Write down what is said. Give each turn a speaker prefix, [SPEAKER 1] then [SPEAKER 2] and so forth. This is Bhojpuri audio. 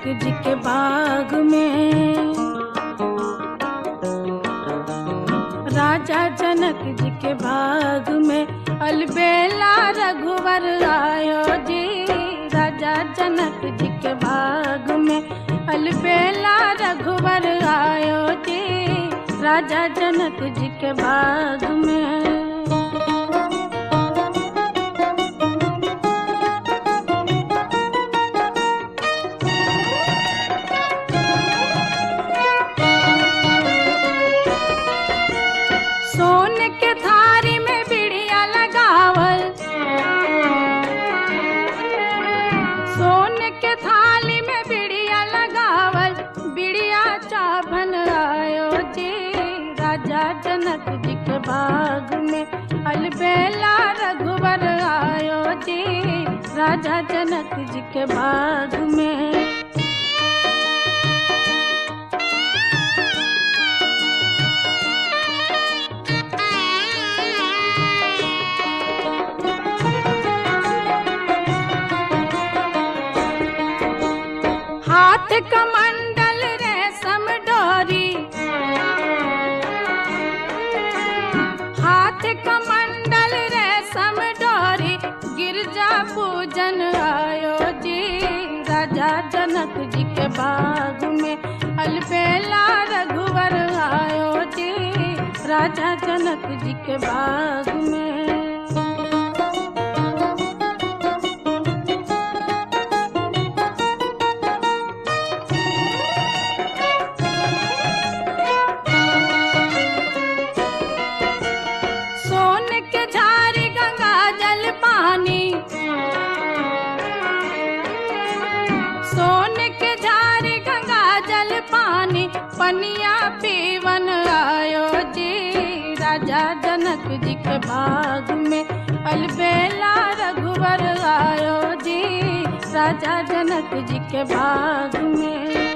[SPEAKER 1] जनक जी के बाग में, राजा जनक जी के बाग में अलबेला रघुवर आयो जी। राजा जनक जी के बाग में अलबेला रघुवर आयो जी। राजा जनक जी के बाग में। सोन के थारी में बिड़िया लगावल, सोन के थाली में बिड़िया लगावल, बिड़िया चाभन आयो जी। राजा जनक जी के बाग में अलबेला रघुवर आयो जी। राजा जनक जी के बाग में। हाथ कमंडल रेशम डोरी, हाथ कमंडल रेशम डोरी, गिरजा पूजन आयो जी। राजा जनक जी के बाग में अलबेला रघुवर आयो जी। राजा जनक जी के बाग में। सोन के झारी गंगा जल पानी, सोन के झारी गंगा जल पानी, पनिया पीवन आयो जी। राजा जनक जी के बाग में अलबेला रघुवर आयो जी। राजा जनक जी के बाग में।